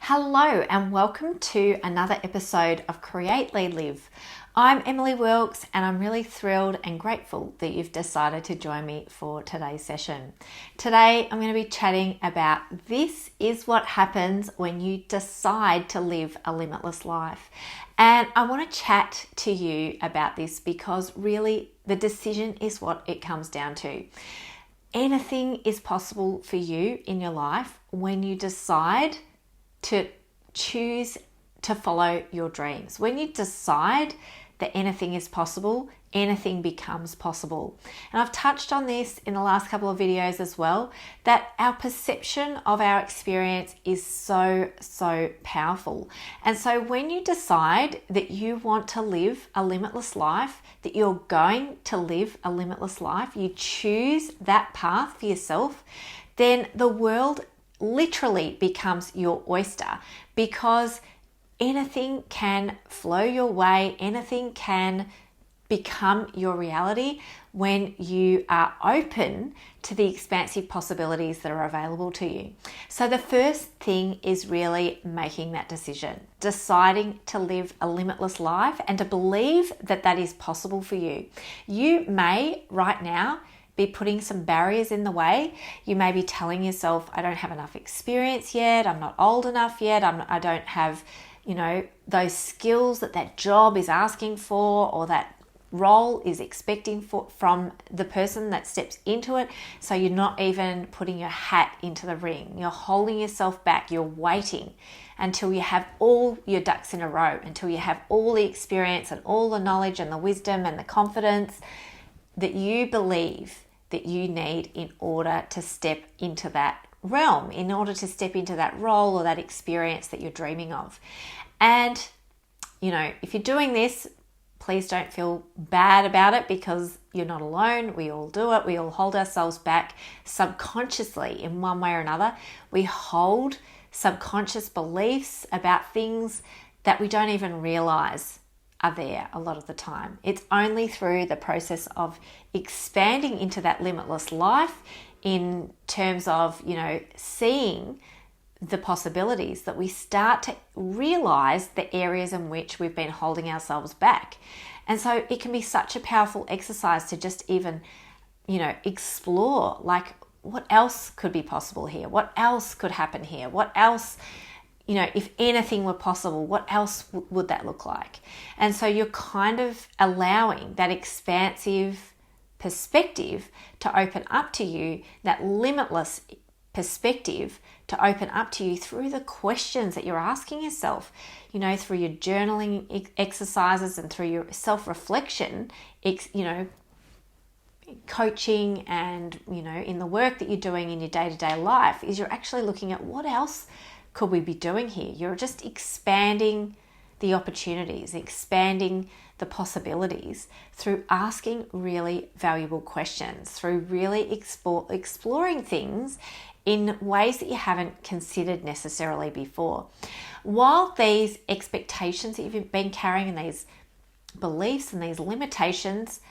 Hello and welcome to another episode of Create, Lead, Live. I'm Emily Wilkes and I'm really thrilled and grateful that you've decided to join me for today's session. Today I'm going to be chatting about this is what happens when you decide to live a limitless life. And I want to chat to you about this because really the decision is what it comes down to. Anything is possible for you in your life when you decide to choose to follow your dreams. When you decide that anything is possible, anything becomes possible. And I've touched on this in the last couple of videos as well, that our perception of our experience is so powerful. And so when you decide that you want to live a limitless life, that you're going to live a limitless life, you choose that path for yourself, then the world literally becomes your oyster, because anything can flow your way, anything can become your reality when you are open to the expansive possibilities that are available to you. So the first thing is really making that decision, deciding to live a limitless life and to believe that that is possible for you. You may right now be putting some barriers in the way. You may be telling yourself, I don't have enough experience yet, I'm not old enough yet, I don't have, those skills that job is asking for or that role is expecting from the person that steps into it. So you're not even putting your hat into the ring. You're holding yourself back. You're waiting until you have all your ducks in a row, until you have all the experience and all the knowledge and the wisdom and the confidence that you believe that you need in order to step into that realm, in order to step into that role or that experience that you're dreaming of. And, if you're doing this, please don't feel bad about it, because you're not alone. We all do it. We all hold ourselves back subconsciously in one way or another. We hold subconscious beliefs about things that we don't even realize are there a lot of the time. It's only through the process of expanding into that limitless life in terms of, seeing the possibilities that we start to realize the areas in which we've been holding ourselves back. And so it can be such a powerful exercise to just even, explore, like, what else could be possible here? What else could happen here? What else, if anything were possible, what else would that look like? And so you're kind of allowing that expansive perspective to open up to you, that limitless perspective to open up to you through the questions that you're asking yourself, through your journaling exercises and through your self-reflection, coaching and, in the work that you're doing in your day-to-day life, is you're actually looking at what else could we be doing here? You're just expanding the opportunities, expanding the possibilities through asking really valuable questions, through really exploring things in ways that you haven't considered necessarily before. While these expectations that you've been carrying and these beliefs and these limitations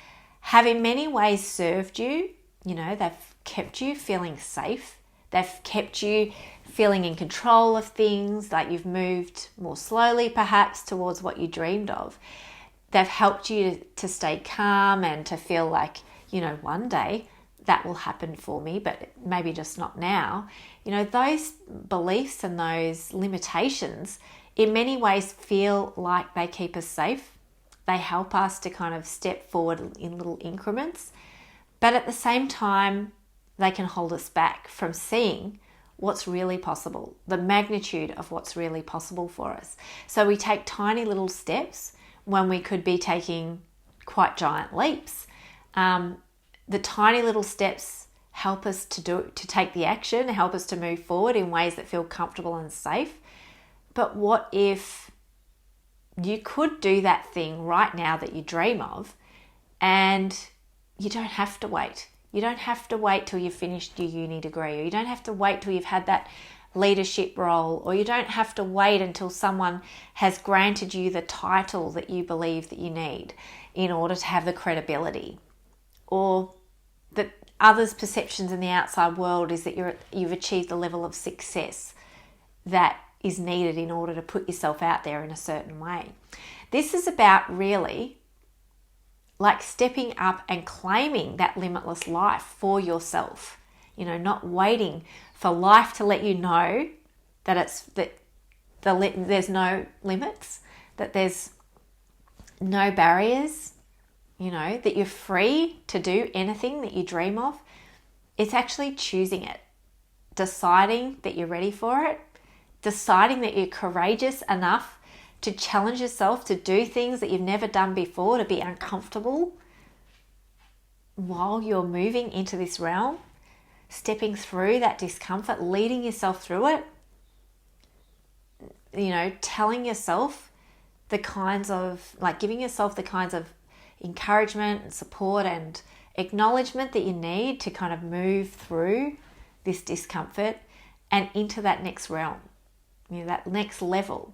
have in many ways served you, they've kept you feeling safe, they've kept you feeling in control of things, like you've moved more slowly perhaps towards what you dreamed of. They've helped you to stay calm and to feel like, one day that will happen for me, but maybe just not now. Those beliefs and those limitations in many ways feel like they keep us safe. They help us to kind of step forward in little increments, but at the same time, they can hold us back from seeing what's really possible, the magnitude of what's really possible for us. So we take tiny little steps when we could be taking quite giant leaps. The tiny little steps help us to take the action, help us to move forward in ways that feel comfortable and safe. But what if you could do that thing right now that you dream of, and you don't have to wait? You don't have to wait till you've finished your uni degree, or you don't have to wait till you've had that leadership role, or you don't have to wait until someone has granted you the title that you believe that you need in order to have the credibility, or that others' perceptions in the outside world is that you've achieved the level of success that is needed in order to put yourself out there in a certain way. This is about really like stepping up and claiming that limitless life for yourself. Not waiting for life to let you know that there's no limits, that there's no barriers, that you're free to do anything that you dream of. It's actually choosing it, deciding that you're ready for it, deciding that you're courageous enough to challenge yourself to do things that you've never done before, to be uncomfortable while you're moving into this realm, stepping through that discomfort, leading yourself through it, telling yourself giving yourself the kinds of encouragement and support and acknowledgement that you need to kind of move through this discomfort and into that next realm, that next level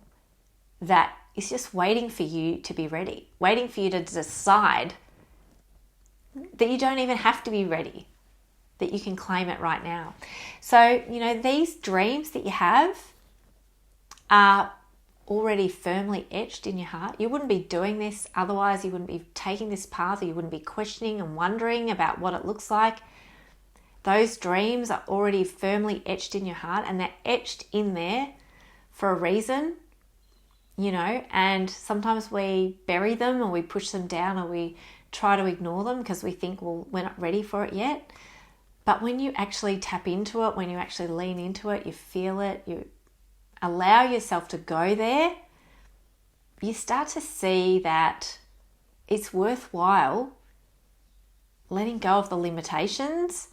that is just waiting for you to be ready, waiting for you to decide that you don't even have to be ready, that you can claim it right now. So, these dreams that you have are already firmly etched in your heart. You wouldn't be doing this otherwise. You wouldn't be taking this path, or you wouldn't be questioning and wondering about what it looks like. Those dreams are already firmly etched in your heart, and they're etched in there for a reason, and sometimes we bury them, or we push them down, or we try to ignore them because we think, well, we're not ready for it yet. But when you actually tap into it, when you actually lean into it, you feel it, you allow yourself to go there, you start to see that it's worthwhile letting go of the limitations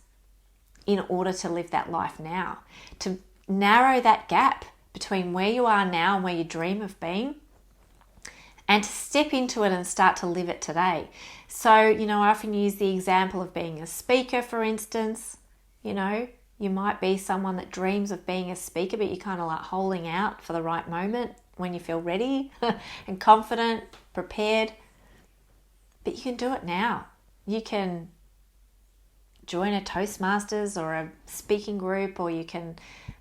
in order to live that life now, to narrow that gap between where you are now and where you dream of being, and to step into it and start to live it today. So, I often use the example of being a speaker, for instance. You might be someone that dreams of being a speaker, but you're kind of like holding out for the right moment when you feel ready and confident, prepared. But you can do it now. You can join a Toastmasters or a speaking group, or you can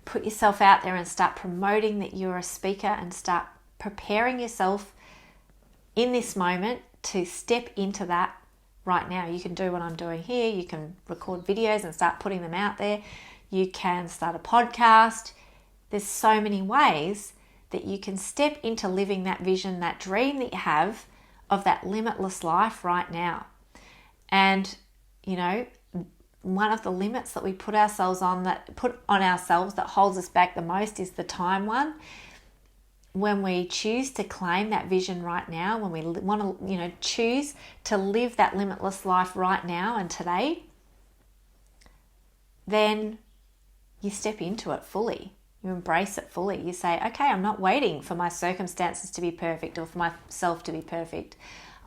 put yourself out there and start promoting that you're a speaker and start preparing yourself in this moment to step into that right now. You can do what I'm doing here. You can record videos and start putting them out there. You can start a podcast. There's so many ways that you can step into living that vision, that dream that you have of that limitless life right now. And, one of the limits that we put on ourselves that holds us back the most is the time one. When we choose to claim that vision right now, when we want to, choose to live that limitless life right now and today, then you step into it fully. You embrace it fully. You say, okay, I'm not waiting for my circumstances to be perfect or for myself to be perfect.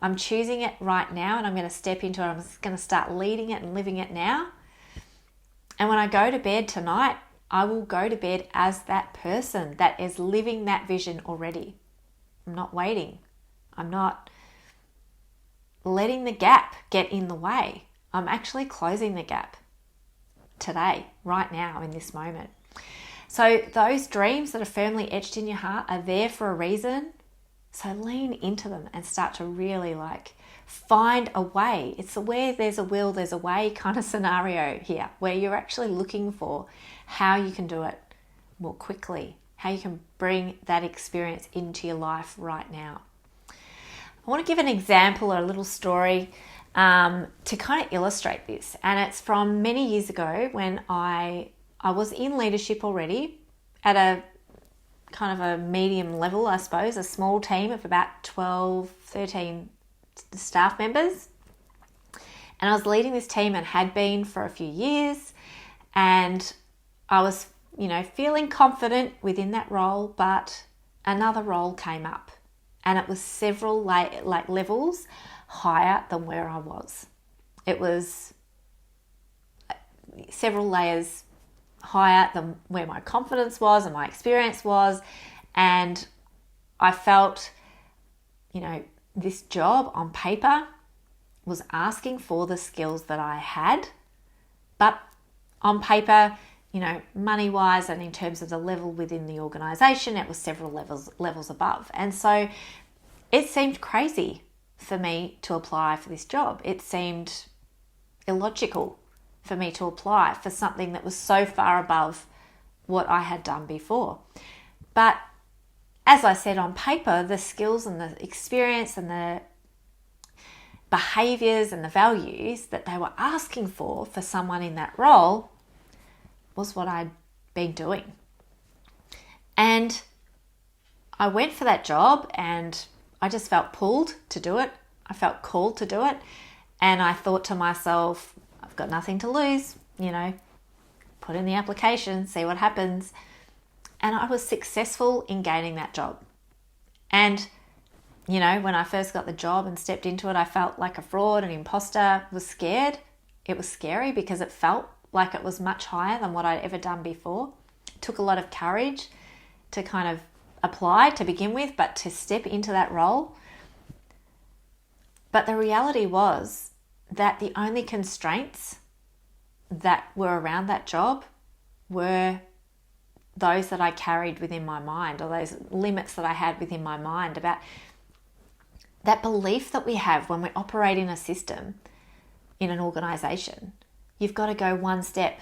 I'm choosing it right now, and I'm going to step into it. I'm just going to start leading it and living it now. And when I go to bed tonight, I will go to bed as that person that is living that vision already. I'm not waiting. I'm not letting the gap get in the way. I'm actually closing the gap today, right now, in this moment. So those dreams that are firmly etched in your heart are there for a reason. So lean into them and start to really find a way. It's where there's a will, there's a way kind of scenario here, where you're actually looking for how you can do it more quickly, how you can bring that experience into your life right now. I want to give an example or a little story to kind of illustrate this. And it's from many years ago when I was in leadership already at a kind of a medium level, I suppose, a small team of about 12, 13 staff members. And I was leading this team and had been for a few years. And I was, feeling confident within that role, but another role came up. And it was several levels higher than where I was. It was several layers higher than where my confidence was and my experience was. And I felt, this job on paper was asking for the skills that I had, but on paper, money wise, and in terms of the level within the organization, it was several levels above. And so it seemed crazy for me to apply for this job. It seemed illogical for me to apply for something that was so far above what I had done before. But as I said, on paper, the skills and the experience and the behaviors and the values that they were asking for someone in that role was what I'd been doing. And I went for that job and I just felt pulled to do it. I felt called to do it. And I thought to myself, I've got nothing to lose, put in the application, see what happens. And I was successful in gaining that job. And, when I first got the job and stepped into it, I felt like a fraud, an imposter, was scared. It was scary because it felt like it was much higher than what I'd ever done before. It took a lot of courage to kind of apply to begin with, but to step into that role. But the reality was that the only constraints that were around that job were those that I carried within my mind, or those limits that I had within my mind about that belief that we have when we operate in a system, in an organization. You've got to go one step,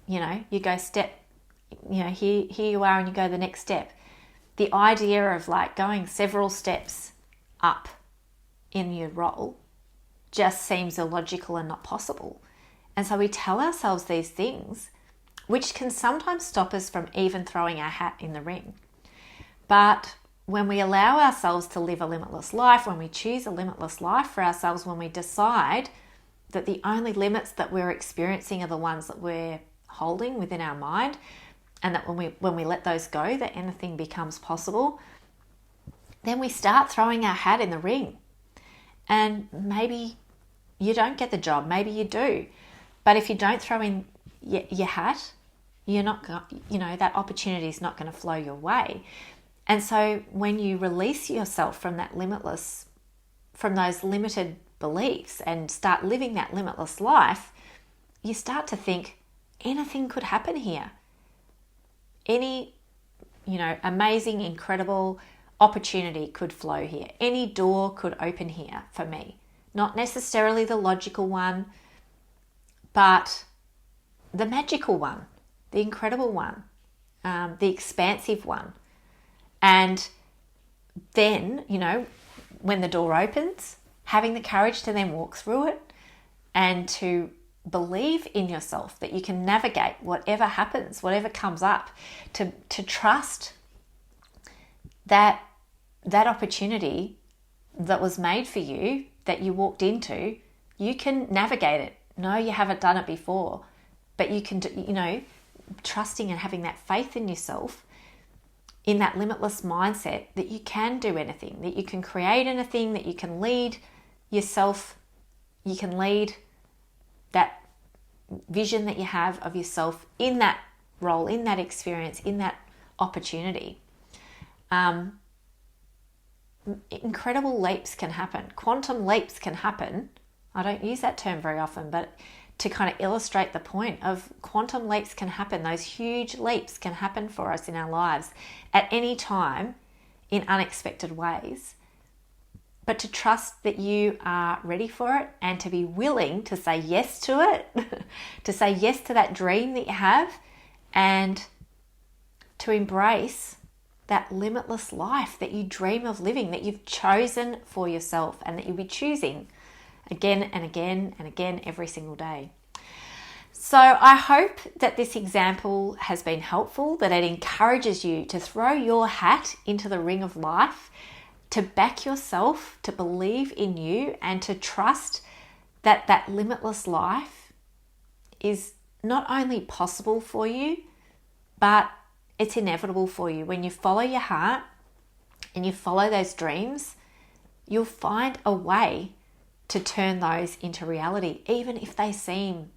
you go step, here you are, and you go the next step. The idea of like going several steps up in your role just seems illogical and not possible. And so we tell ourselves these things, which can sometimes stop us from even throwing our hat in the ring. But when we allow ourselves to live a limitless life, when we choose a limitless life for ourselves, when we decide that the only limits that we're experiencing are the ones that we're holding within our mind, and that when we let those go, that anything becomes possible, then we start throwing our hat in the ring. And maybe you don't get the job, maybe you do. But if you don't throw in your hat, you're not, that opportunity is not going to flow your way. And so when you release yourself from from those limited beliefs and start living that limitless life, you start to think anything could happen here. Any, amazing, incredible opportunity could flow here. Any door could open here for me. Not necessarily the logical one, but the magical one, the incredible one, the expansive one. And then, when the door opens, having the courage to then walk through it and to believe in yourself that you can navigate whatever happens, whatever comes up, to trust that opportunity that was made for you, that you walked into, you can navigate it. No, you haven't done it before, but you can, trusting and having that faith in yourself, in that limitless mindset that you can do anything, that you can create anything, that you can lead yourself, you can lead that vision that you have of yourself in that role, in that experience, in that opportunity. Incredible leaps can happen. Quantum leaps can happen. I don't use that term very often, but to kind of illustrate the point of quantum leaps can happen. Those huge leaps can happen for us in our lives at any time in unexpected ways. But to trust that you are ready for it and to be willing to say yes to it, to say yes to that dream that you have, and to embrace that limitless life that you dream of living, that you've chosen for yourself and that you'll be choosing again and again and again every single day. So I hope that this example has been helpful, that it encourages you to throw your hat into the ring of life, to back yourself, to believe in you, and to trust that that limitless life is not only possible for you, but it's inevitable for you. When you follow your heart and you follow those dreams, you'll find a way to turn those into reality, even if they seem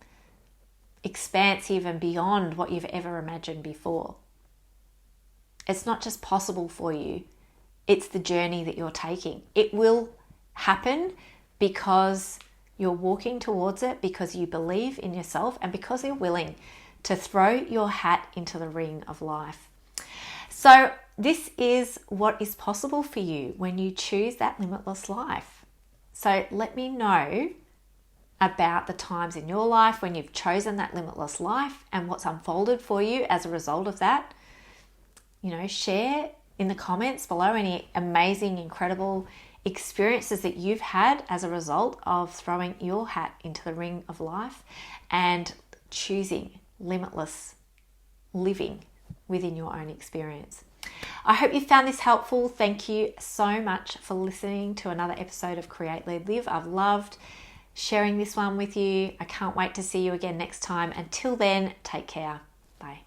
expansive and beyond what you've ever imagined before. It's not just possible for you, it's the journey that you're taking. It will happen because you're walking towards it, because you believe in yourself, and because you're willing to throw your hat into the ring of life. So this is what is possible for you when you choose that limitless life. So let me know about the times in your life when you've chosen that limitless life and what's unfolded for you as a result of that. Share in the comments below any amazing, incredible experiences that you've had as a result of throwing your hat into the ring of life and choosing limitless living within your own experience. I hope you found this helpful. Thank you so much for listening to another episode of Create, Lead, Live. I've loved sharing this one with you. I can't wait to see you again next time. Until then, take care. Bye.